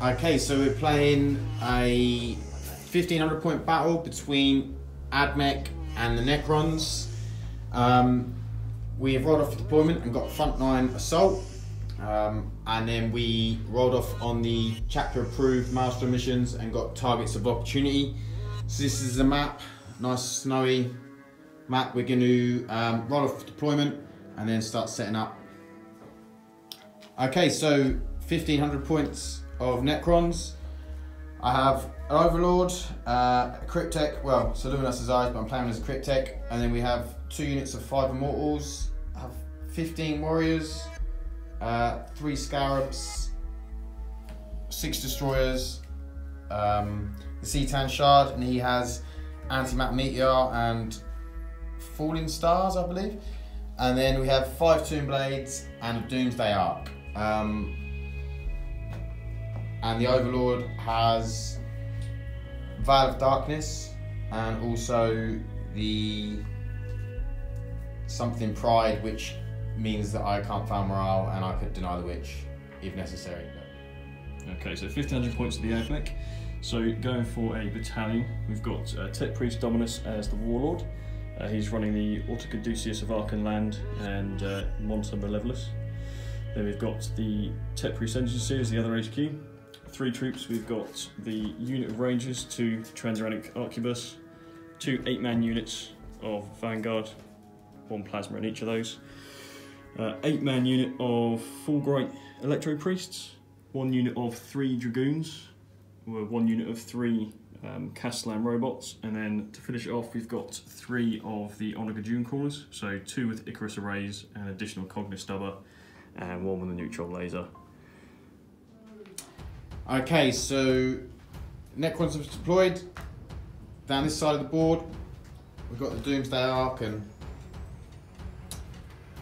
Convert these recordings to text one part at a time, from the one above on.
Okay, so we're playing a 1500 point battle between mech and the Necrons. We have rolled off for deployment and got frontline assault. And then we rolled off on the chapter approved milestone missions and got targets of opportunity. So this is a map, nice snowy map. We're going to roll off for deployment and then start setting up. Okay, so 1500 points of Necrons. I have an Overlord, a Cryptek, well, Solunas is ours, but I'm playing as a Cryptek, and then we have 2 units of 5 Immortals. I have 15 Warriors, 3 Scarabs, 6 Destroyers, the Cetan Shard, and he has Anti-Map Meteor and Falling Stars, I believe. And then we have 5 Tomb Blades and a Doomsday Arc. And the Overlord has Veil of Darkness and also the something Pride, which means that I can't fail morale and I could deny the witch if necessary. Okay, so 1500 points of the mech. So going for a battalion, we've got Tech Priest Dominus as the Warlord. He's running the Autocaduceus of Archenland and Monster Malevolus. Then we've got the Tech Priest Agency as the other HQ. 3 troops, we've got the unit of Rangers, 2 Transuranic Arquebus, 2 8-man units of Vanguard, 1 Plasma in each of those, 8-man unit of Fulbright Electro Priests, 1 unit of 3 Dragoons, 1 unit of 3 Castellan robots, and then to finish it off we've got 3 of the Onaga Dune Crawlers, so 2 with Icarus Arrays, an additional Cognis Stubber, and 1 with a Neutron Laser. Okay, so Necrons have deployed. Down this side of the board, we've got the Doomsday Arc and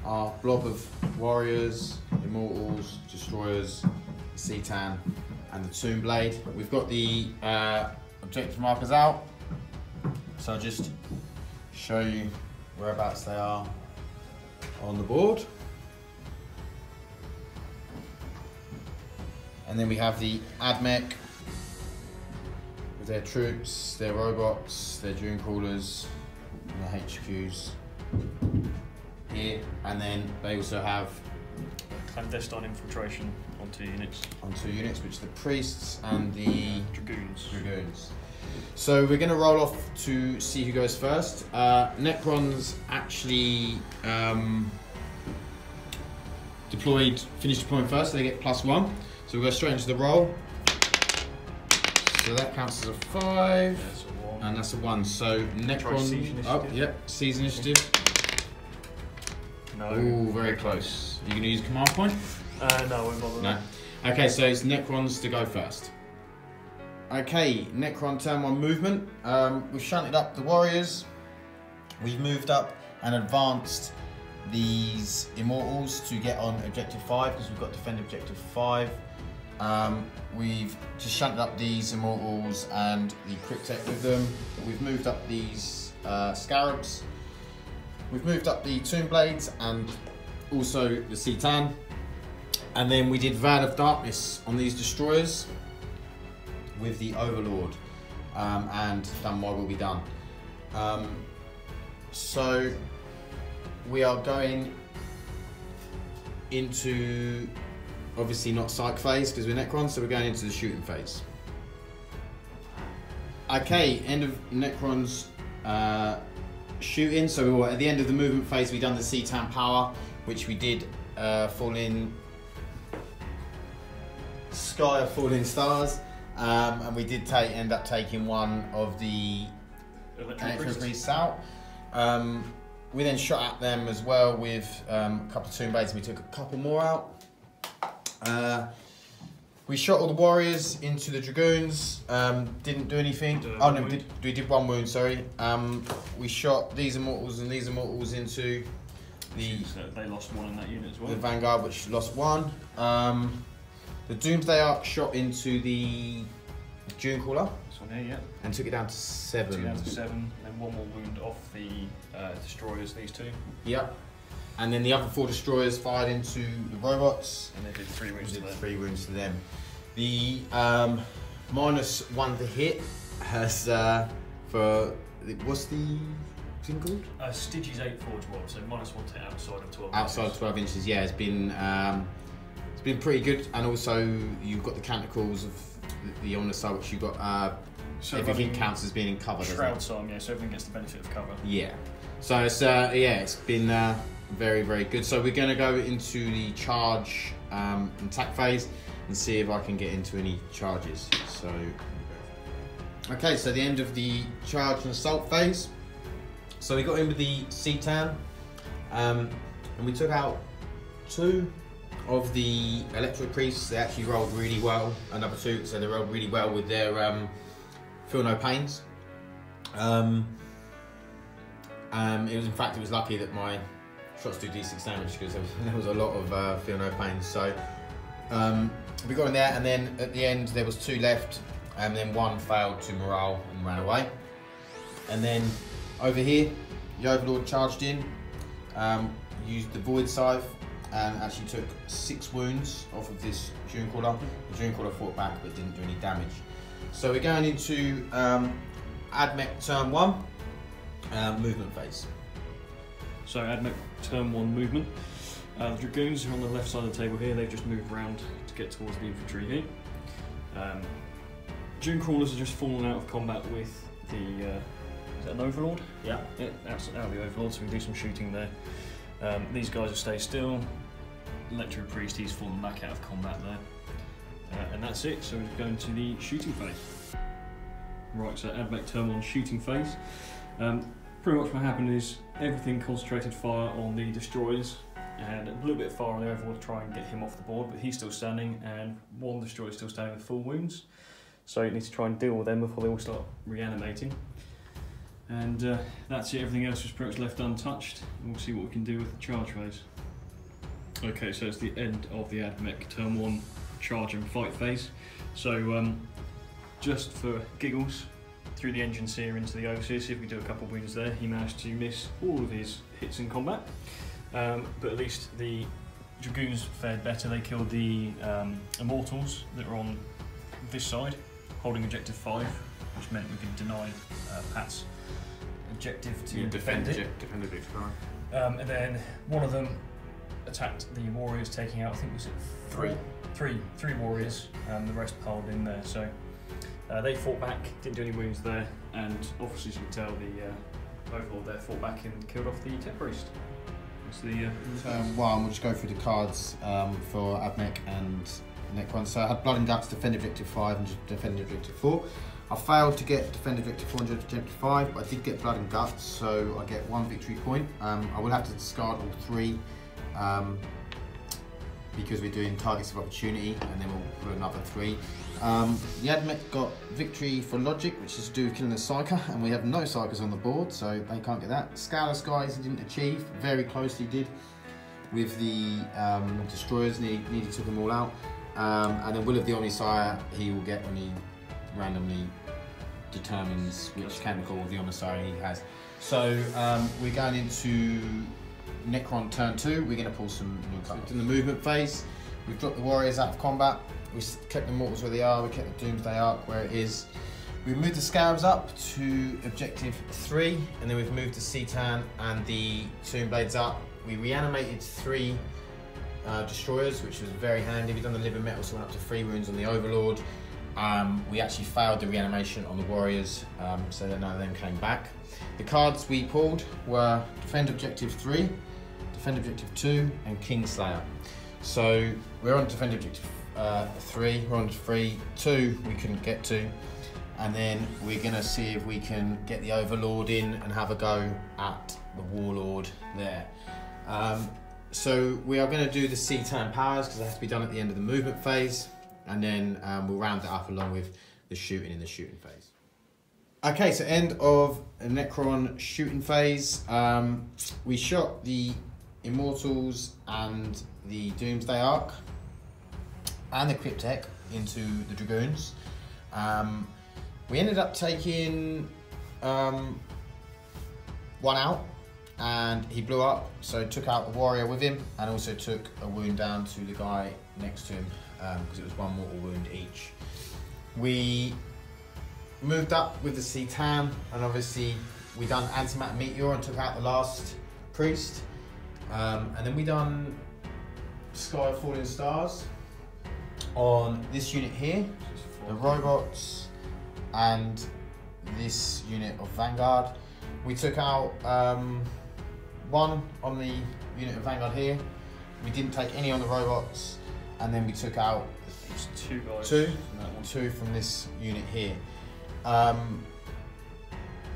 our blob of Warriors, Immortals, Destroyers, Cetan, and the Tomb Blade. We've got the objective markers out, so I'll just show you whereabouts they are on the board. And then we have the mech with their troops, their robots, their Dune Crawlers, and their HQs here. And then they also have Clandestine Infiltration on 2 units. On 2 units, which are the Priests and the Dragoons. So we're going to roll off to see who goes first. Necrons actually finished deploying first, so they get +1. So we'll go straight into the roll. So that counts as a 5, that's a 1. and that's a 1. So Necron, oh yep, Siege Initiative. No. Ooh, very close. Are you going to use command point? No, we're not. No. Okay, so it's Necrons to go first. Okay, Necron turn 1 movement. We've shunted up the Warriors. We've moved up and advanced these Immortals to get on Objective 5 because we've got defend Objective 5. We've just shunted up these Immortals and the Cryptek with them. We've moved up these Scarabs. We've moved up the Tomb Blades and also the Cetan. And then we did Veil of Darkness on these Destroyers with the Overlord and done what will be done. So we are going into, obviously not psych phase because we're Necrons, so we're going into the shooting phase. Okay, end of Necrons shooting. So at the end of the movement phase, we done the Cetan power, which we did fall in Sky of Falling Stars, and we did end up taking 1 of the Electro Priests out. We then shot at them as well with a couple of Tomb Blades, and we took a couple more out. We shot all the Warriors into the Dragoons, didn't do anything. Oh no, we did 1 wound, sorry. We shot these Immortals and these Immortals into the... So they lost 1 in that unit as well. The Vanguard, which lost 1. The Doomsday Arc shot into the Dune Crawler. This one here, yeah. And took it down to 7. Took it down to 7, then 1 more wound off the Destroyers, these 2. Yep. And then the other 4 Destroyers fired into the robots. And they did 3 wounds to them. 3 wounds to them. The -1 to hit has what's the thing called? Stygies 8 forge wall, so -1 to hit outside of 12 outside of 12 inches. Yeah, it's been pretty good, and also you've got the canticles of the on the side, which you've got. So everything counts as being in cover. Shroud Psalm, yeah, so everything gets the benefit of cover. Yeah. So it's it's been very, very good. So we're going to go into the charge and attack phase and see if I can get into any charges. So, okay, so the end of the charge and assault phase. So we got in with the Cetan, and we took out 2 of the electro priests. They actually rolled really well. Another 2, so they rolled really well with their feel no pains. It was lucky that my shots do D6 damage, because there was a lot of feel no pains. So we got in there, and then at the end there was 2 left, and then 1 failed to morale and ran away. And then over here, the Overlord charged in, used the Void Scythe, and actually took 6 wounds off of this Dunecrawler. The Dunecrawler fought back but didn't do any damage. So we're going into Admech turn 1, movement phase. So Admech turn 1 movement. The Dragoons are on the left side of the table here. They've just moved around to get towards the infantry here. Dunecrawlers are just fallen out of combat with the... is that an Overlord? Yeah. That's out of the Overlord, so we can do some shooting there. These guys will stay still. Electro Priest, he's fallen back out of combat there. And that's it, so we're going to the shooting phase. Right, so Admech turn 1 shooting phase. Pretty much what happened is everything concentrated fire on the destroyers, and a little bit of fire on the Overlord to try and get him off the board, but he's still standing, and 1 destroyer is still standing with full wounds. So you need to try and deal with them before they all start reanimating. And that's it, everything else was pretty much left untouched, and we'll see what we can do with the charge phase. Okay, so it's the end of the Admech turn 1 charge and fight phase. So just for giggles, through the engine sear into the overseer, see if we do a couple of wounds there. He managed to miss all of his hits in combat, but at least the Dragoons fared better. They killed the Immortals that are on this side, holding objective 5, which meant we could deny Pat's objective to defend it. Defend objective 5. And then one of them attacked the warriors, taking out, I think, was it 3 warriors, and the rest piled in there. So they fought back, didn't do any wounds there, and obviously, as you can tell, the Overlord there fought back and killed off the Tech Priest. That's the we'll just go through the cards for Admech and Necrons. So I had Blood and Guts, Defend Objective 5 and Defend Objective 4. I failed to get Defend Objective 4 and Objective 5, but I did get Blood and Guts, so I get 1 victory point. I will have to discard all 3 because we're doing targets of opportunity, and then we'll put another 3. The Admech got victory for logic, which is to do with killing the Psyker, and we have no Psykers on the board, so they can't get that. Scala Skies he didn't achieve, very closely did with the destroyers, nearly took them all out. And then Will of the Omnisire he will get when he randomly determines which chemical of the Omnisire he has. So we're going into Necron turn 2, we're going to pull some new cards. In the movement phase, we've dropped the Warriors out of combat, we kept the Mortals where they are, we kept the Doomsday Arc where it is. We've moved the Scarabs up to objective 3, and then we've moved the Cetan and the Tomb Blades up. We reanimated 3 destroyers, which was very handy. We've done the Living Metal, so we went up to 3 wounds on the Overlord. We actually failed the reanimation on the Warriors, so that none of them came back. The cards we pulled were Defend Objective 3, Defend Objective 2, and Kingslayer. So we're on Defend Objective 3, we're on 3, 2 we couldn't get to, and then we're going to see if we can get the Overlord in and have a go at the Warlord there. So we are going to do the Cetan powers because it has to be done at the end of the movement phase, and then we'll round it up along with the shooting in the shooting phase. Okay, so end of a Necron shooting phase. We shot the Immortals and the Doomsday Arc and the Cryptek into the Dragoons. We ended up taking 1 out, and he blew up, so took out the warrior with him and also took a wound down to the guy next to him because it was 1 mortal wound each. We moved up with the Citan, and obviously we done antimatter meteor and took out the last priest, and then we done Sky of Falling Stars on this unit here, the robots, and this unit of Vanguard. We took out 1 on the unit of Vanguard here. We didn't take any on the robots, and then we took out 2 guys. Two from this unit here.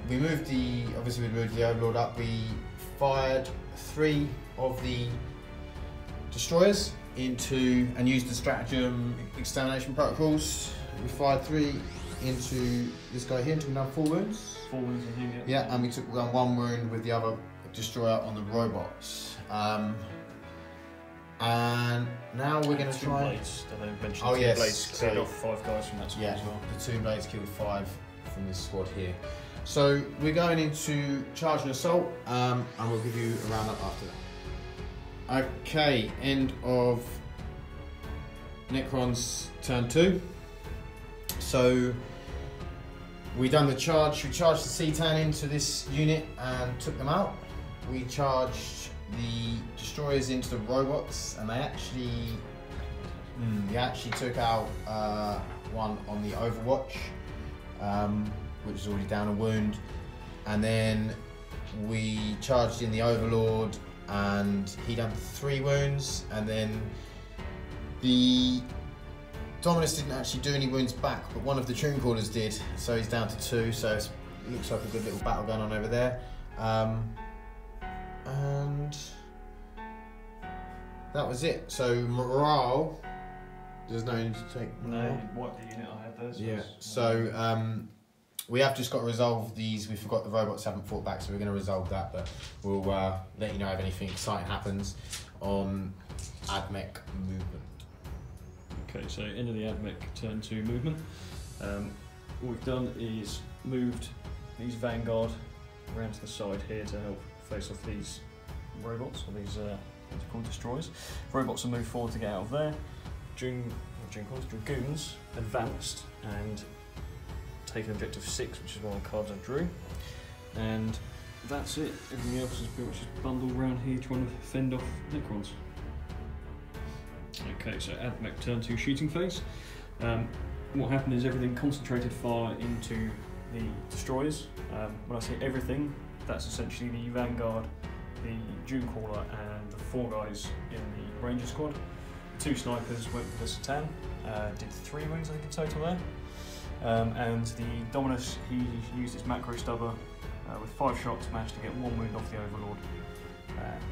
We moved the Overlord up. We fired 3 of the destroyers into and used the stratagem extermination protocols. We fired 3 into this guy here until we done 4 wounds. 4 wounds on him, Yeah, and we took 1 wound with the other destroyer on the robots. And now we're going to try. Blades. They mentioned Oh, 2 yes. blades cleared So, off 5 guys from that squad as well. The 2 blades killed 5 from this squad here. So we're going into charge and assault, and we'll give you a round up after that. Okay, end of Necrons turn 2. So we done the charge. We charged the Citan into this unit and took them out. We charged the destroyers into the robots, and they actually took out 1 on the Overwatch, which is already down a wound, and then we charged in the Overlord, and he done 3 wounds, and then the Dominus didn't actually do any wounds back, but 1 of the Tune Callers did, so he's down to 2, so it looks like a good little battle going on over there. And that was it. So morale, there's no need to take No, what the unit I had there. So yeah, so we have just got to resolve these. We forgot the robots haven't fought back, so we're going to resolve that, but we'll let you know if anything exciting happens on AdMech movement. Okay, so end of the AdMech turn 2 movement. What we've done is moved these Vanguard around to the side here to help face off these robots, or these what are called destroyers. Robots are moved forward to get out of there. Dragoons advanced and taken objective 6, which is one of the cards I drew. And that's it. Everything else is pretty much just bundled around here trying to fend off Necrons. Okay, so AdMech turn 2 shooting phase. What happened is everything concentrated fire into the destroyers. When I say everything, that's essentially the Vanguard, the Dune Caller, and the 4 guys in the Ranger squad. 2 snipers went for the Citan, did 3 wounds I think in total there. And the Dominus, he used his macro stubber with 5 shots, managed to get 1 wound off the Overlord.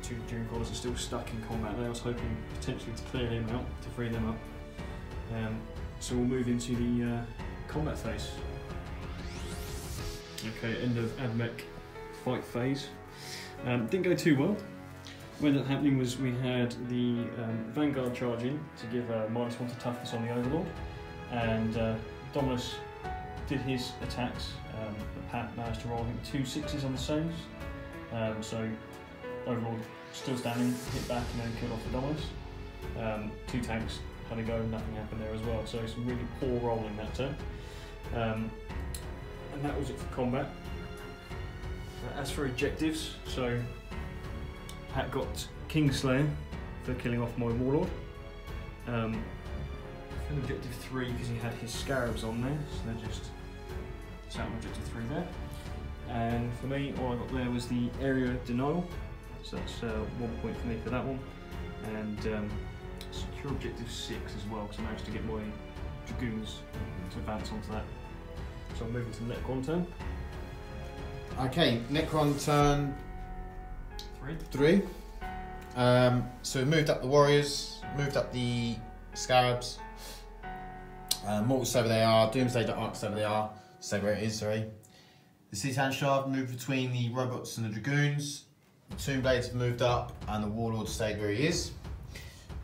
2 Dune Callers are still stuck in combat there. I was hoping potentially to clear them out, to free them up. So we'll move into the combat phase. Okay, end of AdMech fight phase. Didn't go too well. What ended up happening was we had the Vanguard charge in to give a -1 to toughness on the Overlord, and Dominus did his attacks, but Pat managed to roll I think 2 6s on the saves. So Overlord still standing, hit back and then killed off the Dominus. 2 tanks had a go, nothing happened there as well, so some really poor rolling that turn. And that was it for combat. As for objectives, so Pat got Kingslayer for killing off my Warlord. For objective 3 because he had his Scarabs on there, so they're just sat on objective 3 there. And for me, all I got there was the area denial, so that's 1 point for me for that one. And secure objective 6 as well, because I managed to get my Dragoons to advance onto that. So I'm moving to the Necron turn. Okay, Necron turn 3. So we moved up the Warriors, moved up the Scarabs. Mortal stay where they are, Doomsday Arc stay where they are, stay where it is, sorry. The Citan Shard moved between the robots and the Dragoons. The Tomb Blades have moved up and the Warlord stayed where he is.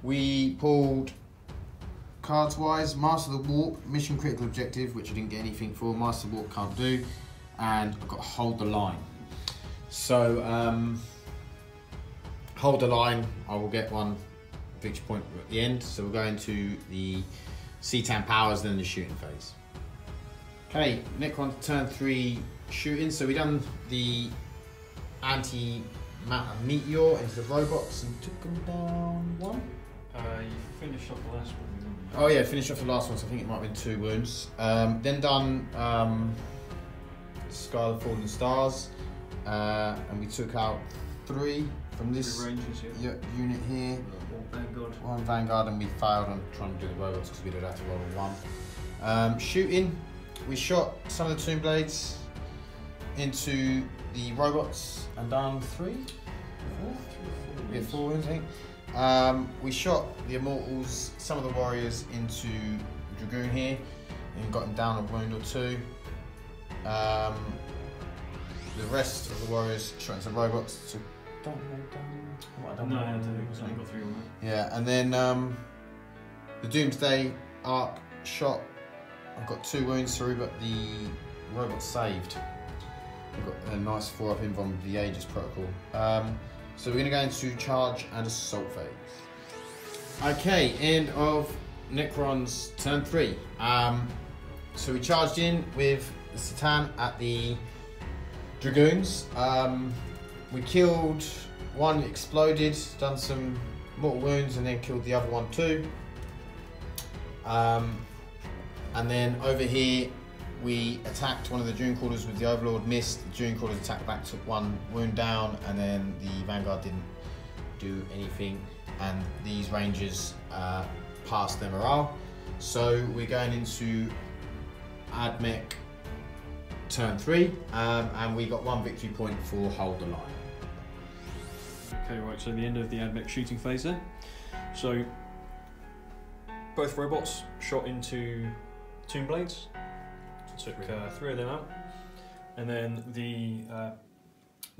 We pulled cards wise, Master of the Warp, Mission Critical Objective, which I didn't get anything for, Master of the Warp can't do, and I've got to Hold the Line. So, Hold the Line, I will get one victory point at the end. So we're going to the C10 powers, then the shooting phase. Okay, Necron turn 3 shooting. So we done the anti-meteor into the robots and took them down 1. You finished off the last one, didn't you? Oh yeah, finished off the last one, so I think it might have been 2 wounds. Then done Sky of the Fallen Stars, and we took out 3 from this Rangers, unit here. One Vanguard, and we failed on trying to do the robots because we did have to roll a 1. Shooting, we shot some of the Tomb Blades into the robots and done 3? 4? 4 wounds, I think. We shot the Immortals, some of the Warriors into the Dragoon here and got him down a wound or 2. The rest of the Warriors shot into robots. I don't know. I think got 3 on that. Yeah, and then the Doomsday Arc shot. I've got 2 wounds through, but the robot saved. We've got a nice 4-up in from the Aegis protocol. So we're going to go into charge and assault phase. Okay, end of Necron's turn 3. So we charged in with the Satan at the Dragoons. We killed 1, exploded, done some mortal wounds, and then killed the other one too. And then over here, we attacked one of the Dune Crawlers with the Overlord, missed. The Dune Crawlers attacked back, took 1 wound down, and then the Vanguard didn't do anything. And these Rangers passed their morale. So we're going into AdMech turn 3, and we got 1 victory point for hold the line. Okay, right, so the end of the AdMech shooting phase then. So both robots shot into Tomb Blades. Took 3 of them out. And then the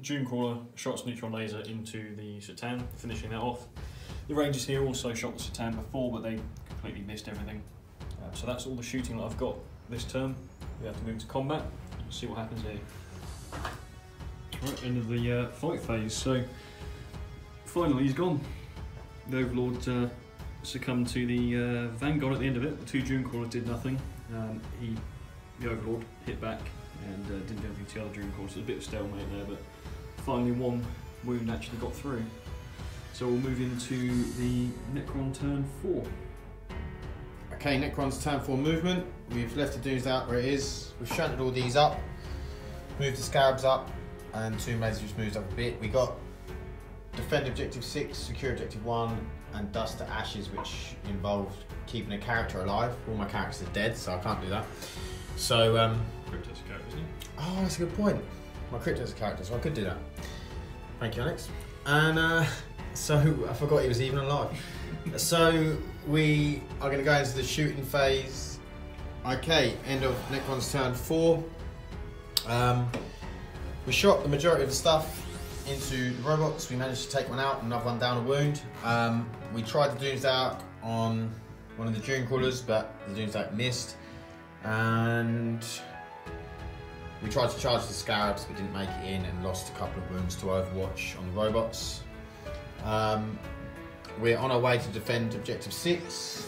Dune Crawler shot its neutron laser into the Satan, finishing that off. The Rangers here also shot the Satan before, but they completely missed everything. So that's all the shooting that I've got this turn. We have to move to combat and see what happens here. Right, end of the fight phase. So finally he's gone. The Overlord succumbed to the Vanguard at the end of it. The 2 Dune Crawlers did nothing. The Overlord hit back and didn't do anything to the other Dune Crawlers. So a bit of stalemate there, but finally 1 wound actually got through. So we'll move into the Necron turn 4. Okay, Necron's turn 4 movement. We've left the Doomsday out where it is. We've shunted all these up, moved the Scarabs up, and Tomb Blades just moved up a bit. We got defend objective 6, secure objective 1, and dust to ashes, which involved keeping a character alive. All my characters are dead, so I can't do that. So, Crypto's a character, isn't he? Oh, that's a good point. My Crypto's a character, so I could do that. Thank you, Alex. And so I forgot he was even alive. So we are going to go into the shooting phase. Okay, end of Necron's turn 4. We shot the majority of the stuff into the robots. We managed to take 1 out, another 1 down a wound. We tried the Doomsday Arc on one of the Dune Crawlers, but the Doomsday Arc missed. And we tried to charge the Scarabs, but didn't make it in, and lost a couple of wounds to Overwatch on the robots. We're on our way to defend objective 6.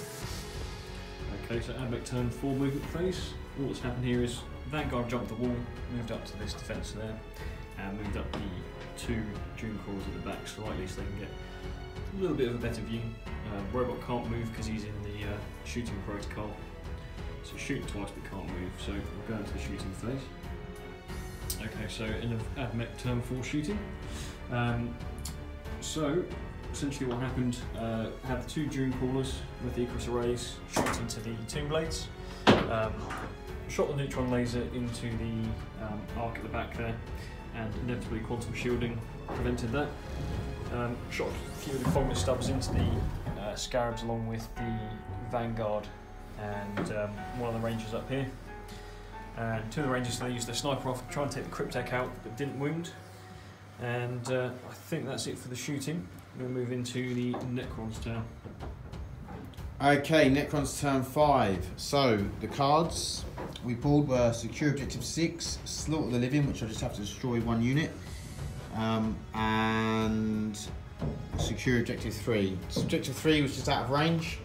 Okay, so AdMech turn 4 movement phase. All that's happened here is Vanguard jumped the wall, moved up to this defence there, and moved up the 2 Dune Crawlers at the back slightly so they can get a little bit of a better view. Robot can't move because he's in the shooting protocol. So shooting twice but can't move, so we're going to the shooting phase. Okay, so end of AdMech turn 4 shooting. So essentially what happened, had the 2 Dune Crawlers with the Icarus arrays shot into the Tomb Blades, shot the neutron laser into the arc at the back there, and inevitably quantum shielding prevented that. Shot a few of the Cognitive Stubs into the Scarabs along with the Vanguard and one of the Rangers up here. And 2 of the Rangers, they used their sniper off to try and take the Cryptek out, but didn't wound. And I think that's it for the shooting. We'll move into the Necron's turn. Okay, Necron's turn 5. So the cards we pulled were secure objective 6, slaughter the living, which I just have to destroy 1 unit, and secure objective 3. Objective 3 was just out of range,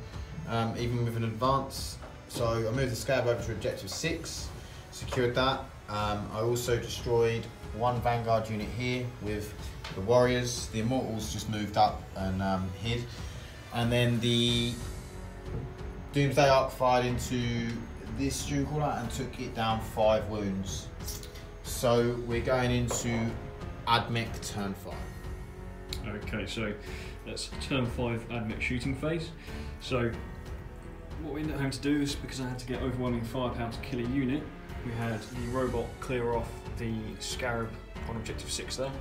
even with an advance. So I moved the scab over to objective 6, secured that. I also destroyed one vanguard unit here with the warriors. The immortals just moved up and hid. And then the Doomsday Arc fired into this Dunecaller and took it down 5 wounds. So we're going into Admech turn 5. Okay, so that's turn 5 Admech shooting phase. So what we ended up having to do is, because I had to get overwhelming firepower to kill a unit, we had the robot clear off the Scarab on objective 6 there.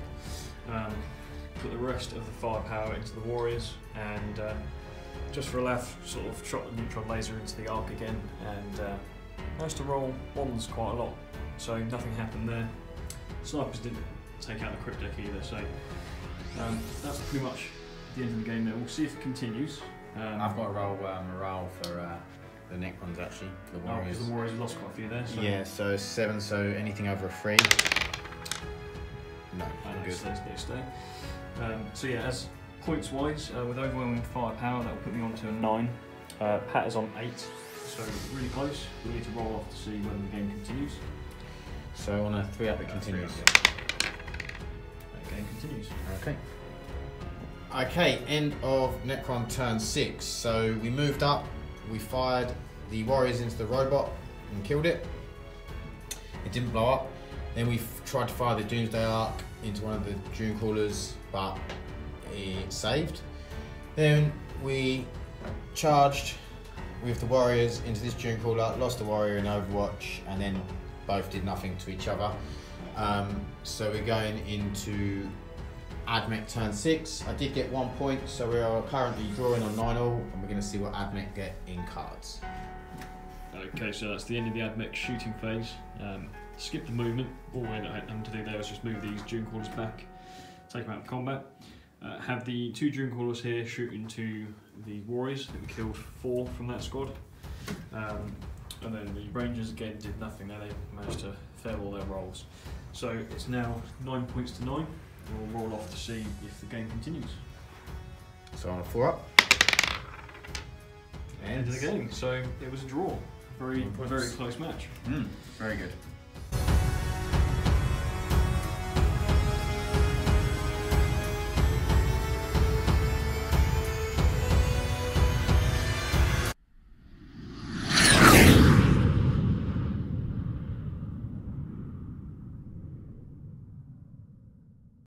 Put the rest of the firepower into the warriors, and just for a laugh, sort of shot the neutron laser into the arc again, and managed to roll ones quite a lot. So nothing happened there. Snipers didn't take out the crypt deck either, so that's pretty much the end of the game there. We'll see if it continues. I've got to roll morale for the Necrons actually, the warriors. Because the warriors lost quite a few there. So. Yeah, so 7, so anything over a 3. No, good. They stay. So yeah, as points wise, with overwhelming firepower, that will put me on to a 9. Pat is on 8, so really close. We need to roll off to see when the game continues. So on a 3 up it continues. That game continues. Okay. Okay, end of Necron turn 6. So we moved up, we fired the warriors into the robot and killed it. It didn't blow up. Then we tried to fire the Doomsday Arc into one of the Dunecallers, but it saved. Then we charged with the warriors into this Dunecaller, lost the warrior in Overwatch, and then both did nothing to each other. So we're going into Admech turn 6. I did get 1 point, so we are currently drawing on 9-all, and we're going to see what Admech get in cards. Okay, so that's the end of the Admech shooting phase. Skip the movement. All we ended up having to do there was just move these Dunecallers back, take them out of combat. Have the 2 Dunecallers here shoot into the warriors. I think we killed 4 from that squad. And then the Rangers again did nothing there. They managed to fail all their rolls. So it's now 9 points to 9. We'll roll off to see if the game continues. So on a 4 up. End of the game. So it was a draw. Very close match. Very good.